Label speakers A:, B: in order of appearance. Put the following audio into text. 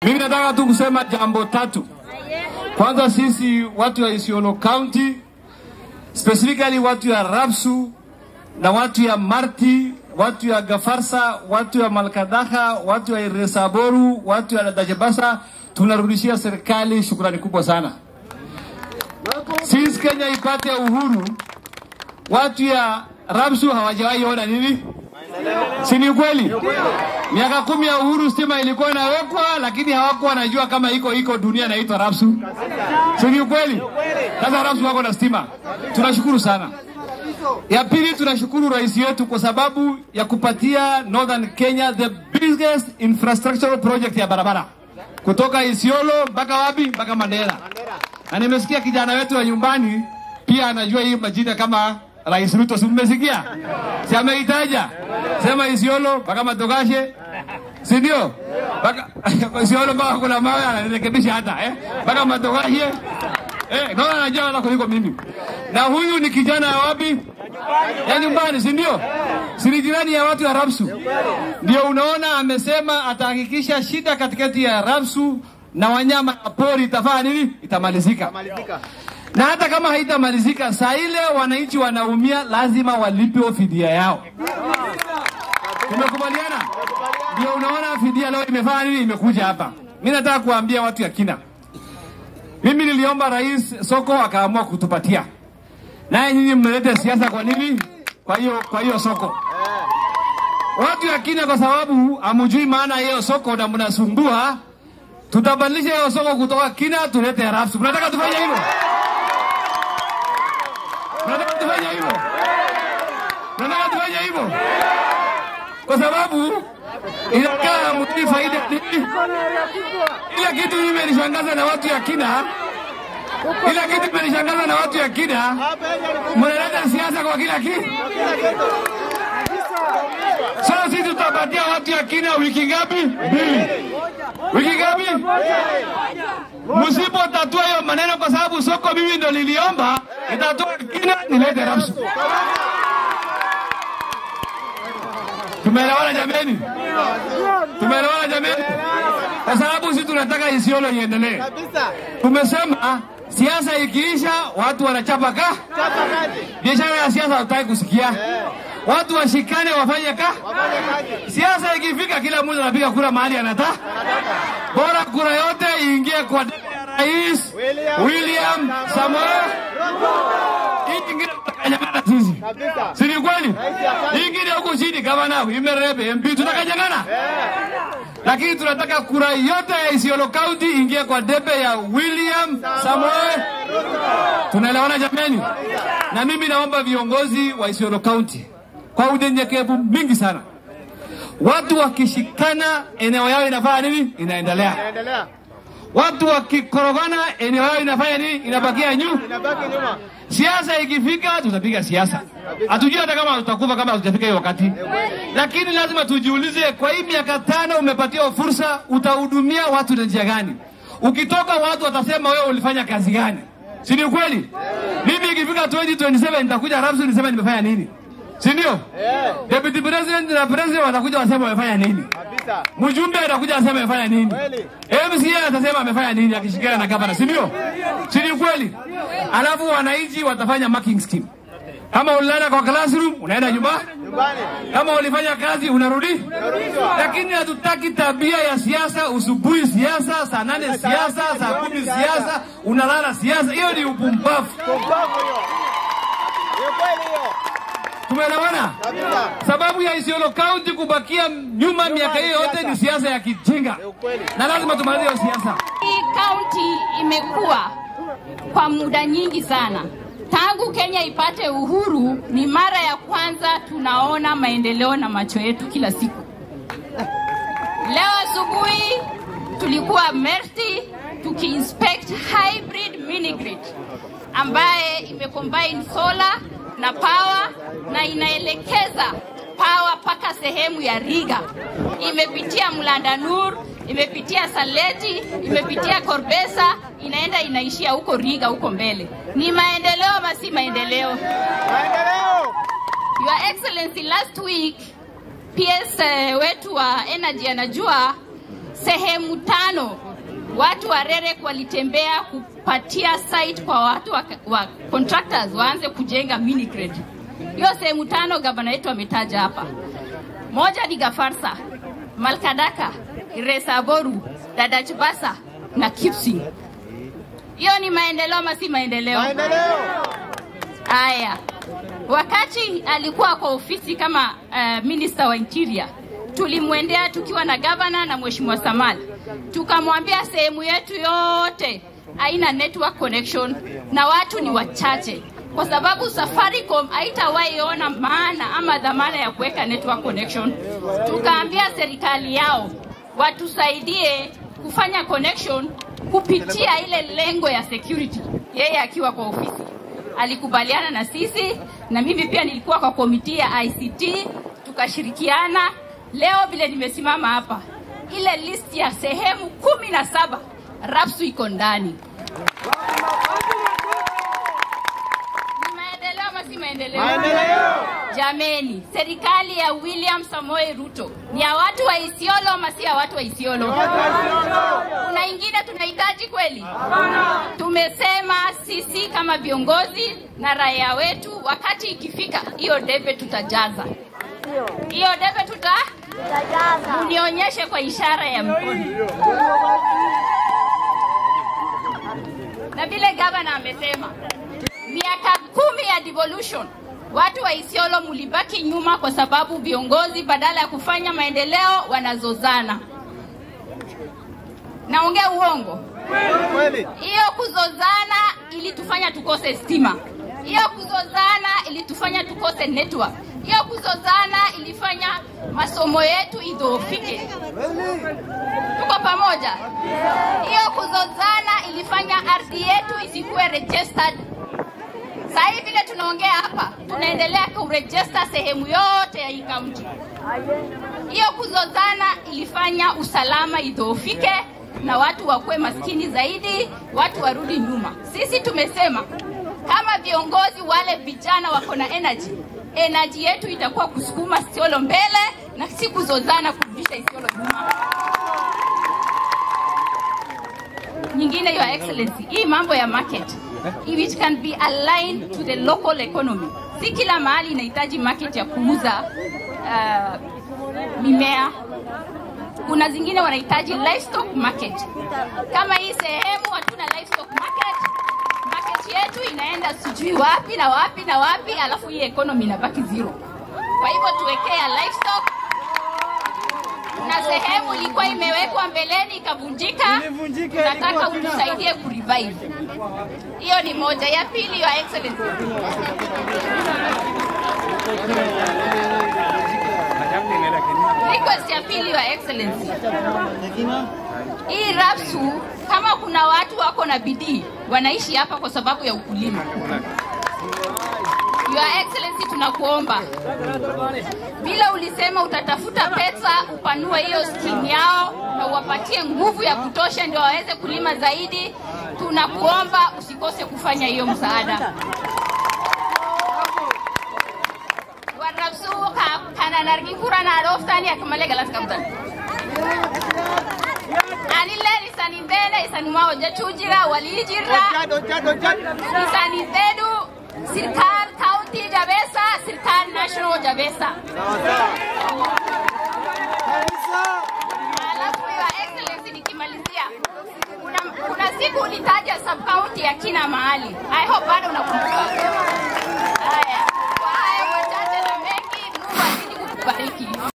A: Mimi nataka tu kusema jambo tatu. Kwanza sisi watu wa Isiolo County, specifically watu ya Rapsu na watu ya Marti, watu ya Gafarsa, watu ya Malkadaha, watu ya Iresaboru, watu ya Dajabasa, tunarudishia serikali shukrani kubwa sana. Sisi Kenya ipate uhuru, watu ya Rapsu hawajawahi ona nini? Si ni kweli? Miaka 10 ya uhuru stima ilikuwa inawekwa, lakini hawakuwa wanajua kama iko dunia inaitwa Rapsu. Si ni kweli? Sasa Rapsu wako na stima. Tunashukuru sana. Ya pili, tunashukuru rais wetu kwa sababu ya kupatia Northern Kenya the biggest infrastructural project ya barabara. Kutoka Isiolo mpaka wapi? Mpaka Mandera. Na nimesikia kijana wetu wa nyumbani pia anajua hii majina kama Rais Ruto. Si mmesikia? Si ameitaja? Sema Isiolo mpaka Matogashe. Si ndio? Mpaka Isiolo mpaka kuna mawe anarekebisha hata mpaka Matogashe. Naona anajua hata kuliko mimi. Na huyu ni kijana wa wapi? Ya nyumbani, si ndio? Si ni jirani ya watu ya Rapsu. Ndio unaona amesema atahakikisha shida katikati ya Rapsu na wanyama pori itafanya nini? Itamalizika. Na hata kama haitamalizika, saa ile wananchi wanaumia, lazima walipe fidia yao. Tumekubaliana? Ndio unaona fidia leo imefanya nini? Imekuja hapa. Mimi nataka kuambia watu ya Kina. Mimi niliomba rais soko akaamua kutupatia. Naye nyinyi mmeleta siasa kwa nini? Kwa hiyo soko. Watu ya Kina kwa sababu hamjui maana hiyo soko na mnasumbua, tutabadilisha hiyo soko kutoka Kina tulete Rapsu. Mnataka tufanye hivyo? Mnataka tufanye hivyo? Mnataka tufanye hivyo? Kwa sababu inakaa mtu faida nini? Ile kitu imenishangaza na watu ya Kina. Ile kitu imenishangaza na watu ya Kina. Mnaleta siasa kwa kila kitu. Sasa sisi tutapatia watu ya Kina wiki ngapi? 2. Wiki ngapi? Msipotatua hiyo maneno kwa sababu soko mimi ndo niliomba, itatoa Kina nilete Rapsu. Tumeelewana jameni? Tumeelewana jameni? Kwa sababu sisi tunataka Isiolo iendelee. Tumesema siasa ikiisha watu wanachapa kazi. Biashara ya siasa hatutaki kusikia. Watu washikane wafanye kazi. Siasa ikifika kila mmoja anapiga kura mahali anataka. Bora kura yote iingie kwa Rais William Samoei Ruto. Ingine tutakanyangana sisi. Si ni kweli? Ingine huko chini gavana Imerebe MP tutakanyangana. Lakini tunataka kura yote ya Isiolo County ingie kwa debe ya William Samoei Ruto. Tunaelewana jameni? Na mimi naomba viongozi wa Isiolo County kwa unyenyekevu mingi sana, watu wakishikana eneo yao inafanya nini? Inaendelea. Watu wakikorogana eneo yao inafanya nini? Inabakia nyuma. Siasa ikifika tutapiga siasa. Hatujui hata kama tutakufa kama hatujafika hiyo wakati. Lakini lazima tujiulize, kwa hii miaka 5 umepatiwa fursa, utahudumia watu na njia gani? Ukitoka watu watasema wewe ulifanya kazi gani? Si ni kweli? Mimi ikifika 2027 nitakuja Rapsu niseme nimefanya nini? Si ndio? Deputy President na President watakuja wasema wamefanya nini? Mjumbe atakuja asema amefanya nini? MCA atasema amefanya nini akishikana na gavana, si ndio? Si ni kweli? Alafu wananchi watafanya marking scheme. Kama ulilala kwa classroom unaenda nyumbani. Kama ulifanya kazi unarudi. Lakini hatutaki tabia ya siasa, usubuhi siasa, saa 8 siasa, saa 10 siasa, unalala siasa. Hiyo ni upumbavu. Tumeelewana? Sababu ya Isiolo County kubakia nyuma miaka hiyo yote ni siasa ya kijinga. Na lazima tumalize hiyo siasa.
B: Hii county imekuwa kwa muda nyingi sana. Tangu Kenya ipate uhuru ni mara ya kwanza tunaona maendeleo na macho yetu kila siku. Leo asubuhi tulikuwa Merti tukiinspect hybrid mini grid ambaye imecombine solar na power na inaelekeza power paka sehemu ya Riga. Imepitia Mlandanur, imepitia Saleti, imepitia Korbesa, inaenda inaishia huko Riga huko mbele. Ni maendeleo ama si maendeleo? Maendeleo. Your Excellency, last week PS wetu wa energy anajua sehemu 5 watu wa REREC walitembea kupatia site kwa watu wa contractors waanze kujenga mini grid. Hiyo sehemu 5 gavana wetu ametaja hapa. Moja ni Gafarsa, Malkadaka, Iresaboru, Dadachbasa na Kipsing. Hiyo ni maendeleo ama si maendeleo?
C: Maendeleo.
B: Haya. Wakati alikuwa kwa ofisi kama Minister wa Interior, tulimwendea tukiwa na governor na Mheshimiwa Samal. Tukamwambia sehemu yetu yote haina network connection na watu ni wachache. Kwa sababu Safaricom haitawahi ona maana ama dhamana ya kuweka network connection. Tukaambia serikali yao watusaidie kufanya connection kupitia ile lengo ya security. Yeye akiwa kwa ofisi alikubaliana na sisi, na mimi pia nilikuwa kwa komiti ya ICT, tukashirikiana. Leo vile nimesimama hapa, ile list ya sehemu 17 RAPSU iko ndani. Ni maendeleo ama si maendeleo?
C: Maendeleo.
B: Jameni, serikali ya William Samoei Ruto ni ya watu wa Isiolo ama si ya watu wa Isiolo? Kuna ingine tunahitaji kweli? Tumesema sisi kama viongozi na raia wetu, wakati ikifika hiyo debe tutajaza. Hiyo debe tutajaza. Unionyeshe kwa ishara ya mkono. Na vile gavana amesema, miaka 10 ya devolution, watu wa Isiolo mulibaki nyuma kwa sababu viongozi badala ya kufanya maendeleo wanazozana. Naongea uongo?
C: Kweli.
B: Hiyo kuzozana ilitufanya tukose stima. Hiyo kuzozana ilitufanya tukose network. Hiyo kuzozana ilifanya masomo yetu idhoofike. Tuko pamoja? Hiyo kuzozana ilifanya ardhi yetu isikuwe registered. Sasa hivi vile tunaongea hapa, tunaendelea kuregister sehemu yote ya hii county. Hiyo kuzozana ilifanya usalama idhoofike na watu wakuwe maskini zaidi, watu warudi nyuma. Sisi tumesema kama viongozi wale vijana wako na energy yetu itakuwa kusukuma Isiolo mbele na si kuzozana kurudisha Isiolo nyuma. Nyingine, Your Excellency, hii mambo ya market, which can be aligned to the local economy. Si kila mahali inahitaji market ya kuuza mimea. Kuna zingine wanahitaji livestock market. Kama hii sehemu hatuna livestock market, market yetu inaenda sijui wapi na wapi na wapi, alafu hii economy inabaki zero. Kwa hivyo tuwekea livestock. Na sehemu ilikuwa imewekwa mbeleni ikavunjika, nataka utusaidie kurevive. Hiyo ni moja. Ya pili, Your Excellency, request ya pili, Your Excellency, hii RAPSU, kama kuna watu wako na bidii wanaishi hapa kwa sababu ya ukulima, Your Excellency, tunakuomba bila ulisema utatafuta pesa upanue hiyo scheme yao na uwapatie nguvu ya kutosha ndio waweze kulima zaidi. Tunakuomba usikose kufanya hiyo msaada. Warabsu kana nargi kurana roftani akamale galas kamtan. Anile lisani mbele isani mao jachujira walijira. Isani zedu Sirkal County Jabesa, Sirkal National Jabesa. Alafu Your Excellency, nikimalizia, kuna siku ulitaja sub county ya kina mahali. I hope bado unakumbuka.